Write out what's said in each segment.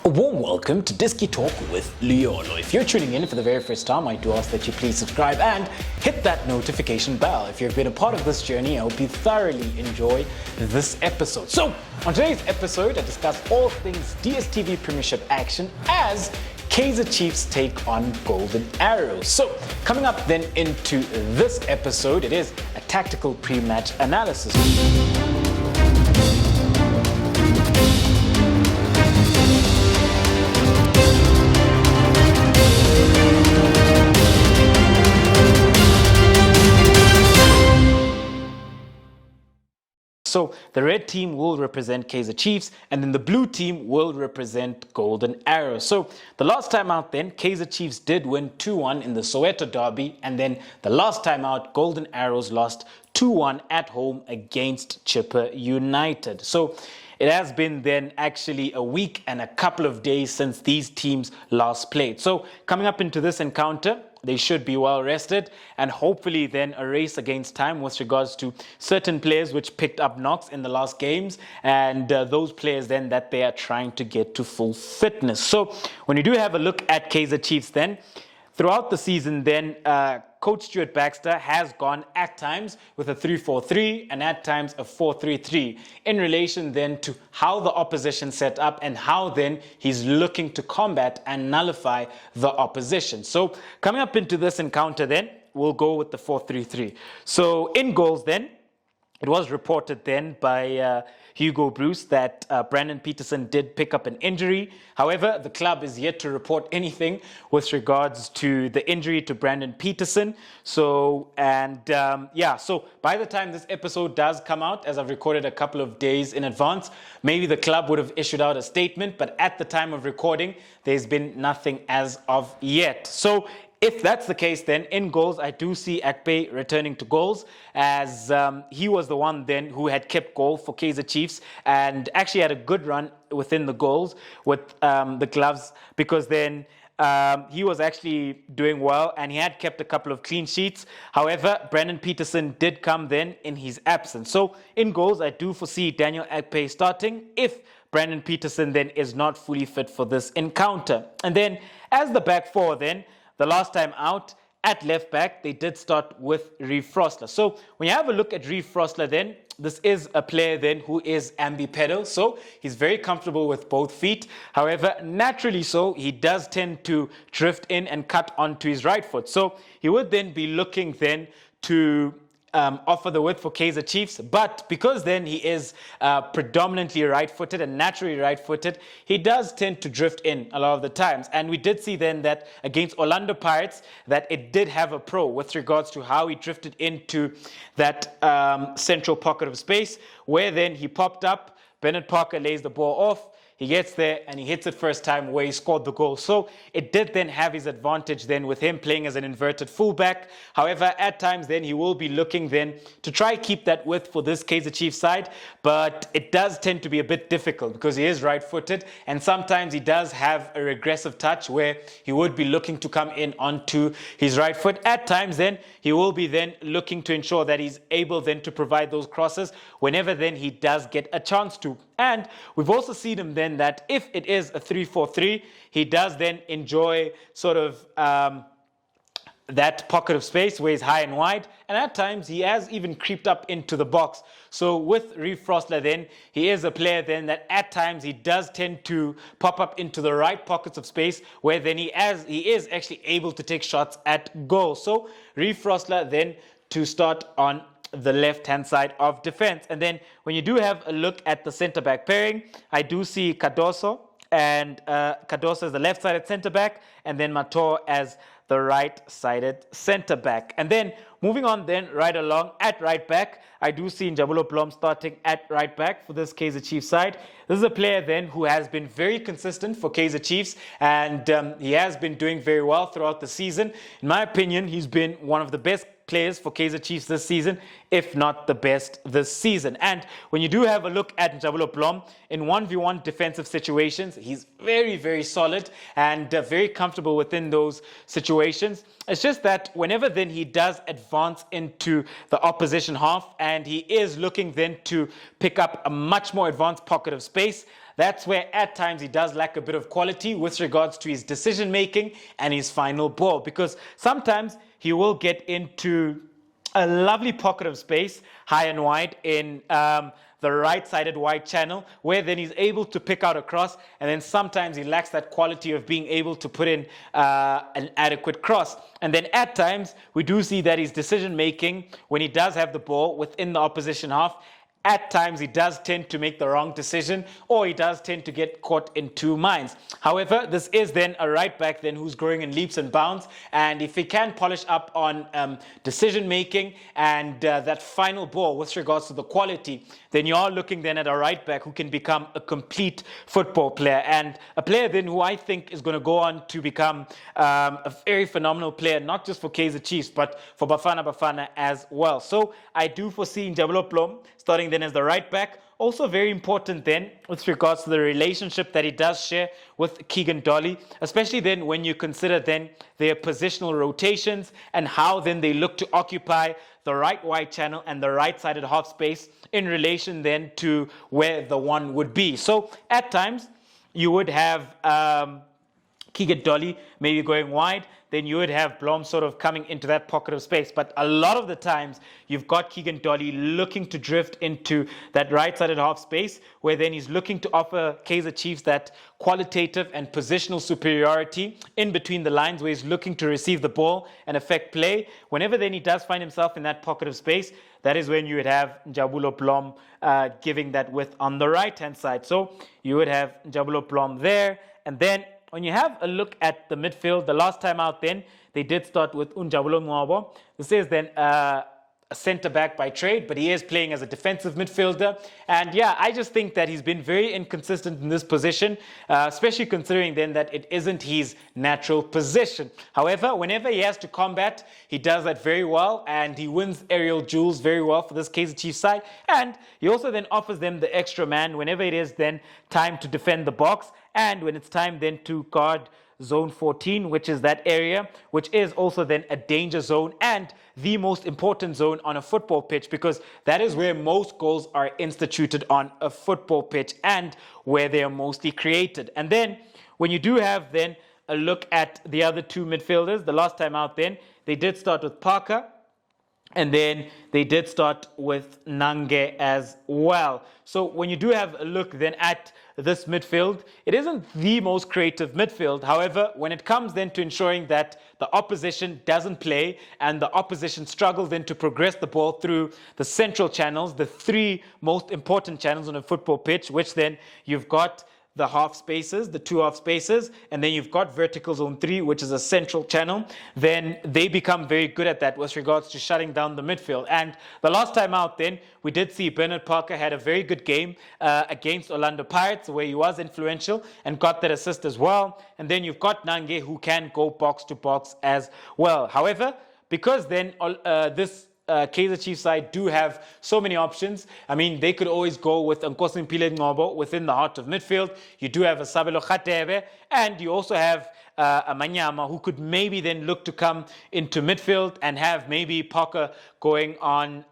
A warm welcome to Disky Talk with Liolo. If you're tuning in for the very first time, I do ask that you please subscribe and hit that notification bell. If you've been a part of this journey, I hope you thoroughly enjoy this episode. So, on today's episode, I discuss all things Dstv Premiership action as Kaizer Chiefs take on Golden Arrows. So, coming up then into this episode, it is a tactical pre-match analysis. So the red team will represent Kaizer Chiefs and then the blue team will represent Golden Arrows. So the last time out then, Kaizer Chiefs did win 2-1 in the Soweto derby, and then the last time out, Golden Arrows lost 2-1 at home against Chippa United. So it has been then actually a week and a couple of days since these teams last played. So coming up into this encounter, they should be well rested and hopefully then a race against time with regards to certain players which picked up knocks in the last games and those players then that they are trying to get to full fitness. So when you do have a look at Kaizer Chiefs then, throughout the season then, Coach Stuart Baxter has gone at times with a 3-4-3 and at times a 4-3-3 in relation then to how the opposition set up and how then he's looking to combat and nullify the opposition. So coming up into this encounter then, we'll go with the 4-3-3. So in goals then, it was reported then by Hugo Bruce that Brandon Peterson did pick up an injury. However, the club is yet to report anything with regards to the injury to Brandon Peterson. So, so by the time this episode does come out, as I've recorded a couple of days in advance, maybe the club would have issued out a statement, but at the time of recording, there's been nothing as of yet. So if that's the case, then in goals, I do see Akpe returning to goals as he was the one then who had kept goal for Kaizer Chiefs and actually had a good run within the goals with the gloves because then he was actually doing well and he had kept a couple of clean sheets. However, Brandon Peterson did come then in his absence. So in goals, I do foresee Daniel Akpe starting if Brandon Peterson then is not fully fit for this encounter. And then as the back four then, the last time out, at left back, they did start with Reeve Frostler. So when you have a look at Reeve Frostler then, this is a player then who is ambipedal. So he's very comfortable with both feet. However, naturally so, he does tend to drift in and cut onto his right foot. So he would then be looking then to offer the width for Kaizer Chiefs, but because then he is predominantly right-footed and naturally right-footed, he does tend to drift in a lot of the times. And we did see then that against Orlando Pirates that it did have a pro with regards to how he drifted into that central pocket of space, where then he popped up, Bernard Parker lays the ball off, he gets there and he hits it first time where he scored the goal. So it did then have his advantage then with him playing as an inverted fullback. However, at times then he will be looking then to try keep that width for this Kaizer Chiefs side. But it does tend to be a bit difficult because he is right-footed and sometimes he does have a regressive touch where he would be looking to come in onto his right foot. At times then he will be then looking to ensure that he's able then to provide those crosses whenever then he does get a chance to. And we've also seen him then that if it is a 3-4-3, he does then enjoy sort of that pocket of space where he's high and wide. And at times, he has even creeped up into the box. So with Reeve Frostler then, he is a player then that at times he does tend to pop up into the right pockets of space where then he is actually able to take shots at goal. So Reeve Frostler then to start on the left-hand side of defense. And then when you do have a look at the centre-back pairing, I do see Cardoso, and Cardoso is the left-sided centre-back, and then Mator as the right-sided centre-back. And then moving on then right along at right-back, I do see Njabulo Blom starting at right-back for this Kaizer Chiefs side. This is a player then who has been very consistent for Kaizer Chiefs, and he has been doing very well throughout the season. In my opinion, he's been one of the best players for Kaizer Chiefs this season, if not the best this season. And when you do have a look at Njabulo Blom in 1v1 defensive situations, he's very, very solid and very comfortable within those situations. It's just that whenever then he does advance into the opposition half and he is looking then to pick up a much more advanced pocket of space, that's where at times he does lack a bit of quality with regards to his decision making and his final ball, because sometimes he will get into a lovely pocket of space, high and wide, in the right-sided wide channel, where then he's able to pick out a cross, and then sometimes he lacks that quality of being able to put in an adequate cross. And then at times, we do see that his decision-making, when he does have the ball within the opposition half, at times he does tend to make the wrong decision, or he does tend to get caught in two minds. However, this is then a right back then who's growing in leaps and bounds, and if he can polish up on decision making and that final ball with regards to the quality, then you are looking then at a right back who can become a complete football player, and a player then who I think is going to go on to become a very phenomenal player, not just for Kaizer Chiefs but for Bafana Bafana as well. So I do foresee Njabulo Blom starting then as the right back. Also very important then with regards to the relationship that he does share with Keagan Dolly, especially then when you consider then their positional rotations and how then they look to occupy the right wide channel and the right-sided half space in relation then to where the one would be. So at times you would have Keagan Dolly maybe going wide, then you would have Blom sort of coming into that pocket of space. But a lot of the times, you've got Keagan Dolly looking to drift into that right-sided half space, where then he's looking to offer Kaizer Chiefs that qualitative and positional superiority in between the lines, where he's looking to receive the ball and affect play. Whenever then he does find himself in that pocket of space, that is when you would have Njabulo Blom giving that width on the right-hand side. So you would have Njabulo Blom there, and then when you have a look at the midfield, the last time out then, they did start with Njabulo Mmodi. This is then a centre-back by trade, but he is playing as a defensive midfielder. And yeah, I just think that he's been very inconsistent in this position, especially considering then that it isn't his natural position. However, whenever he has to combat, he does that very well, and he wins aerial duels very well for this Kaizer Chiefs side. And he also then offers them the extra man whenever it is then time to defend the box, and when it's time then to guard zone 14, which is that area, which is also then a danger zone and the most important zone on a football pitch, because that is where most goals are instituted on a football pitch and where they are mostly created. And then when you do have then a look at the other two midfielders, the last time out then, they did start with Parker, and then they did start with Nange as well. So when you do have a look then at this midfield, it isn't the most creative midfield. However, when it comes then to ensuring that the opposition doesn't play and the opposition struggles then to progress the ball through the central channels, the three most important channels on a football pitch, which then you've got the half spaces, the two half spaces, and then you've got vertical zone 3, which is a central channel, then they become very good at that with regards to shutting down the midfield. And the last time out then, we did see Bernard Parker had a very good game against Orlando Pirates, where he was influential and got that assist as well. And then you've got Nange, who can go box to box as well. However, because then Kaizer Chiefs side do have so many options. I mean, they could always go with Nkosi Pule Mmodi within the heart of midfield. You do have a Sabelo Khatebe, and you also have a Manyama, who could maybe then look to come into midfield and have maybe Parker going on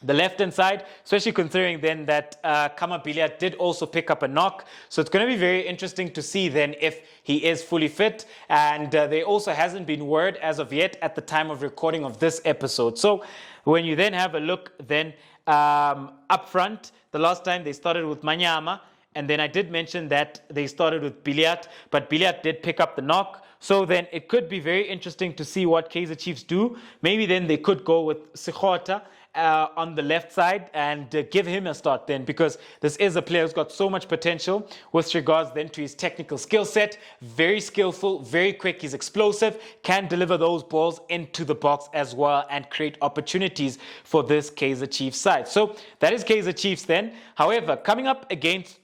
the left-hand side, especially considering then that Kama Billiat did also pick up a knock. So it's going to be very interesting to see then if he is fully fit. And there also hasn't been word as of yet at the time of recording of this episode. So when you then have a look then up front, the last time they started with Manyama, and then I did mention that they started with Billiat, but Billiat did pick up the knock. So then it could be very interesting to see what Kaizer Chiefs do. Maybe then they could go with Sikhota on the left side and give him a start then, because this is a player who's got so much potential with regards then to his technical skill set. Very skillful, very quick, he's explosive, can deliver those balls into the box as well and create opportunities for this Kaizer Chiefs side. So that is Kaizer Chiefs then. However, coming up against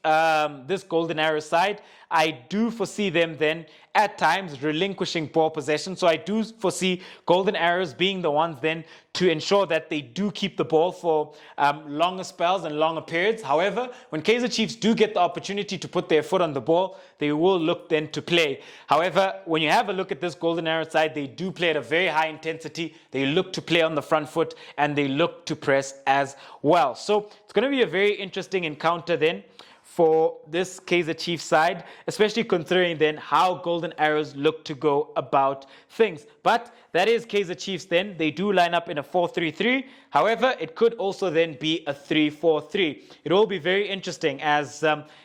this Golden Arrow side, I do foresee them then at times relinquishing ball possession. So I do foresee Golden Arrows being the ones then to ensure that they do keep the ball for longer spells and longer periods. However, when Kaizer Chiefs do get the opportunity to put their foot on the ball, they will look then to play. However, when you have a look at this Golden Arrow side, they do play at a very high intensity. They look to play on the front foot and they look to press as well. So it's going to be a very interesting encounter then for this Kaizer Chiefs side, especially considering then how Golden Arrows look to go about things. But that is Kaizer Chiefs then. They do line up in a 4-3-3. However, it could also then be a 3-4-3. It will be very interesting as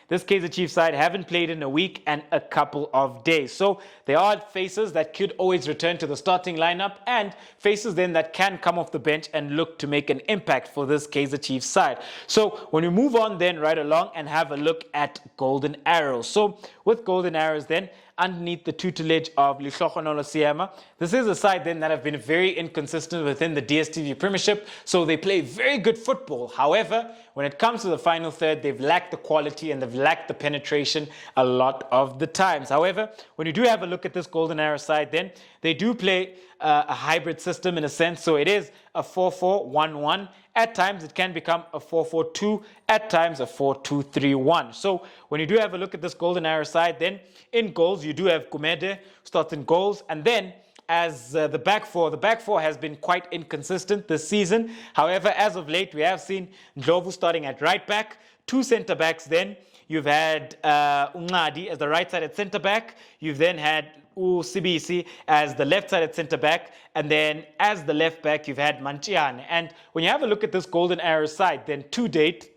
this Kaizer Chiefs side haven't played in a week and a couple of days. So there are faces that could always return to the starting lineup and faces then that can come off the bench and look to make an impact for this Kaizer Chiefs side. So when we move on then right along and have a look at Golden Arrows. So with Golden Arrows then, underneath the tutelage of Lehlohonolo Siema, this is a side then that have been very inconsistent within the Dstv Premiership. So they play very good football. However, when it comes to the final third, they've lacked the quality and they've lacked the penetration a lot of the times. However, when you do have a look at this Golden Arrow side then, they do play a hybrid system in a sense. So it is a 4-4-1-1. At times, it can become a 4-4-2. At times, a 4-2-3-1. So when you do have a look at this Golden Arrow side, then in goals, you do have Mmodi starts in goals. And then as the back four has been quite inconsistent this season. However, as of late, we have seen Ndlovu starting at right back, two centre backs then. You've had Mmodi as the right-sided centre back. You've then had Sibisi as the left-sided centre-back, and then as the left-back, you've had Manchiane. And when you have a look at this Golden Arrow side, then to date,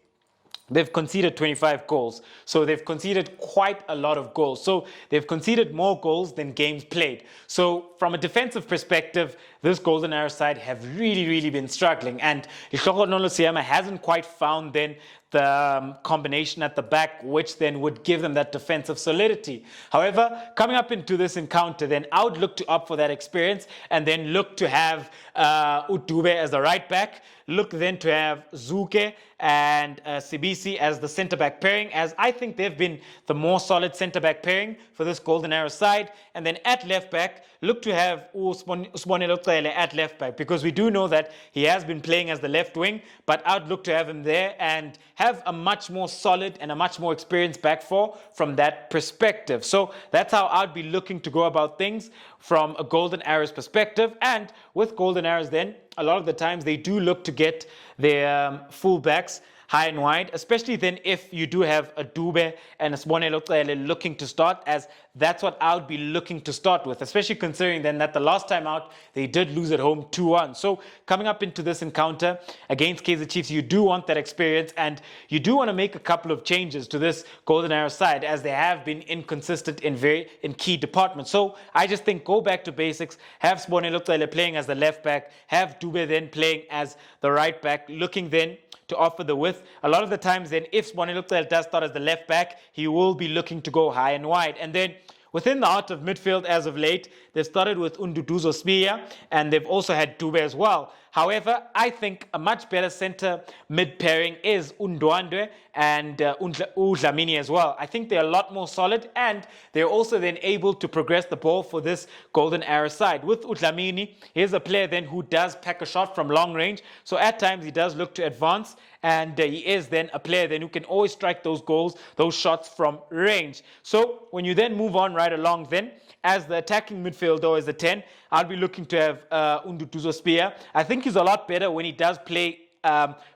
they've conceded 25 goals. So they've conceded quite a lot of goals. So they've conceded more goals than games played. So from a defensive perspective, this Golden Arrow side have really been struggling. And Lehlohonolo Siema hasn't quite found then the combination at the back, which then would give them that defensive solidity. However, coming up into this encounter, then I would look to opt for that experience and then look to have Udube as the right back, look then to have Zuke and Sibisi as the centre-back pairing, as I think they've been the more solid centre-back pairing for this Golden Arrow side. And then at left-back, look to have Usbonelo Cele at left-back, because we do know that he has been playing as the left wing, but I'd look to have him there and have a much more solid and a much more experienced back four from that perspective. So that's how I'd be looking to go about things from a Golden Arrows perspective. And with Golden Arrows then, a lot of the times they do look to get their full-backs high and wide, especially then if you do have a Dube and a Sibonelo Cele looking to start, as that's what I would be looking to start with, especially considering then that the last time out, they did lose at home 2-1. So coming up into this encounter against Kaizer Chiefs, you do want that experience and you do want to make a couple of changes to this Golden Arrow side, as they have been inconsistent in key departments. So I just think go back to basics, have Sibonelo Cele playing as the left back, have Dube then playing as the right back, looking then to offer the width. A lot of the times then, if Sibonelo Cele does start as the left back, he will be looking to go high and wide. And then within the heart of midfield as of late, they've started with Unduduzo Spiya and they've also had Dube as well. However, I think a much better centre mid pairing is Undwandwe and Udlamini as well. I think they're a lot more solid and they're also then able to progress the ball for this Golden Arrow side. With Udlamini, he's a player then who does pack a shot from long range. So at times he does look to advance, and he is then a player then who can always strike those goals, those shots from range. So when you then move on right along then, as the attacking midfielder as a 10, I'll be looking to have Unduduzo Spiya. I think he's a lot better when he does play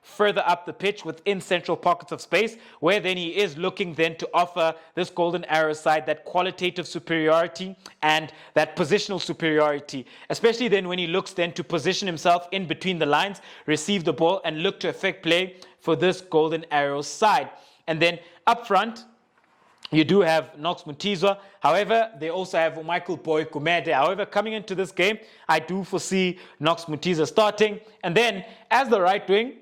further up the pitch within central pockets of space, where then he is looking then to offer this Golden Arrow side that qualitative superiority and that positional superiority, especially then when he looks then to position himself in between the lines, receive the ball and look to affect play for this Golden Arrow side. And then up front, you do have Knox Mutizwa. However, they also have Michael Boy Kumede. However, coming into this game, I do foresee Knox Mutizwa starting. And then, as the right wing,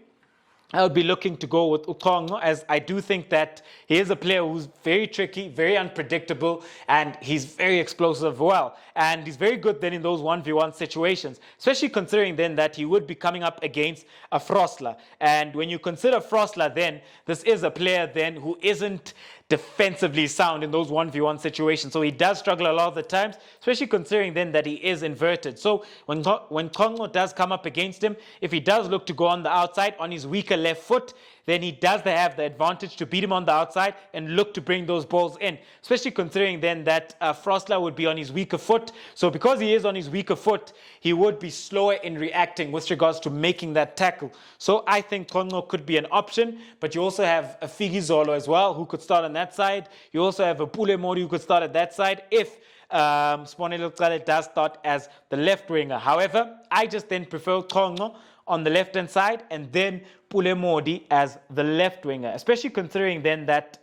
I would be looking to go with Ukongo, as I do think that he is a player who's very tricky, very unpredictable, and he's very explosive well. And he's very good then in those 1v1 situations, especially considering then that he would be coming up against a Frosler. And when you consider Frosler then, this is a player then who isn't defensively sound in those 1v1 situations. So he does struggle a lot of the times, especially considering then that he is inverted. So when Kongo does come up against him, if he does look to go on the outside on his weaker left foot, then he does have the advantage to beat him on the outside and look to bring those balls in, especially considering then that Frostler would be on his weaker foot. So because he is on his weaker foot, he would be slower in reacting with regards to making that tackle. So I think Kongo could be an option, but you also have a Figizolo as well, who could start on that side. You also have a Pule Mmodi who could start at that side if Sponelo Kale does start as the left winger. However, I just then prefer Kongo on the left-hand side and then Pule Mmodi as the left winger, especially considering then that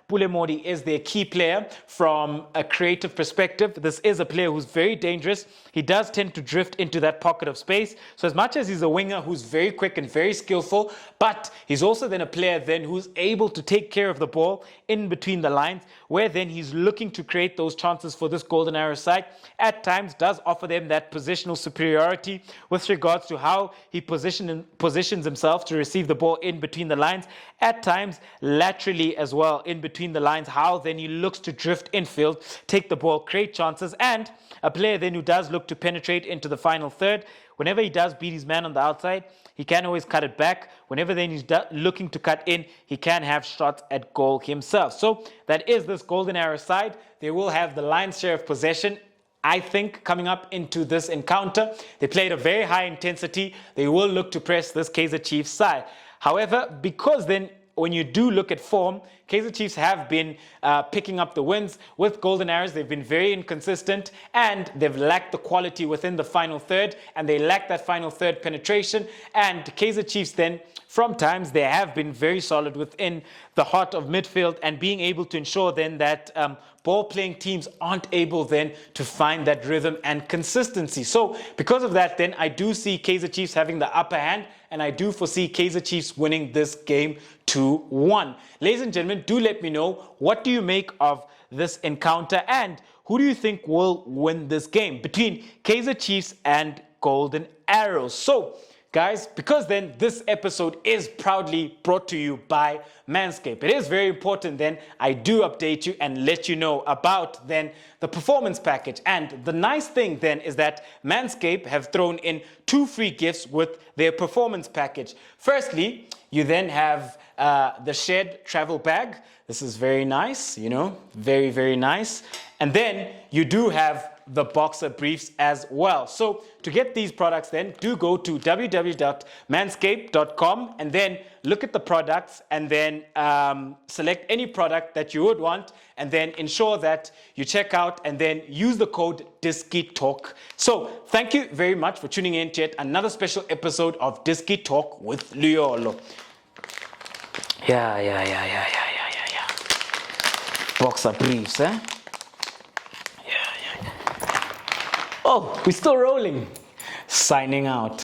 Pule Mmodi is their key player from a creative perspective. This is a player who's very dangerous. He does tend to drift into that pocket of space. So as much as he's a winger who's very quick and very skillful, but he's also then a player then who's able to take care of the ball in between the lines, where then he's looking to create those chances for this Golden Arrow side. At times does offer them that positional superiority with regards to how he positions himself to receive the ball in between the lines. At times laterally as well in between the lines, how then he looks to drift infield, take the ball, create chances, and a player then who does look to penetrate into the final third. Whenever he does beat his man on the outside, he can always cut it back. Whenever then he's looking to cut in, he can have shots at goal himself. So that is this Golden Arrow side. They will have the lion's share of possession, I think, coming up into this encounter. They played a very high intensity. They will look to press this Kaizer Chiefs side. However, because then when you do look at form, Kaizer Chiefs have been picking up the wins. With Golden Arrows, they've been very inconsistent and they've lacked the quality within the final third, and they lack that final third penetration. And Kaizer Chiefs then, from times, they have been very solid within the heart of midfield and being able to ensure then that ball-playing teams aren't able then to find that rhythm and consistency. So because of that, then I do see Kaizer Chiefs having the upper hand, and I do foresee Kaizer Chiefs winning this game 2-1. Ladies and gentlemen, do let me know, what do you make of this encounter and who do you think will win this game between Kaizer Chiefs and Golden Arrows? So guys, because then this episode is proudly brought to you by Manscaped, it is very important then I do update you and let you know about then the performance package. And the nice thing then is that Manscaped have thrown in 2 free gifts with their performance package. Firstly, you then have the Shed travel bag. This is very nice, you know, very, very nice. And then you do have the boxer briefs as well. So to get these products then, do go to www.manscaped.com and then look at the products and then select any product that you would want and then ensure that you check out and then use the code Diski Talk. So thank you very much for tuning in to yet another special episode of Diski Talk with Luyolo. Yeah. Boxer briefs, eh? Yeah. Oh, we're still rolling. Signing out.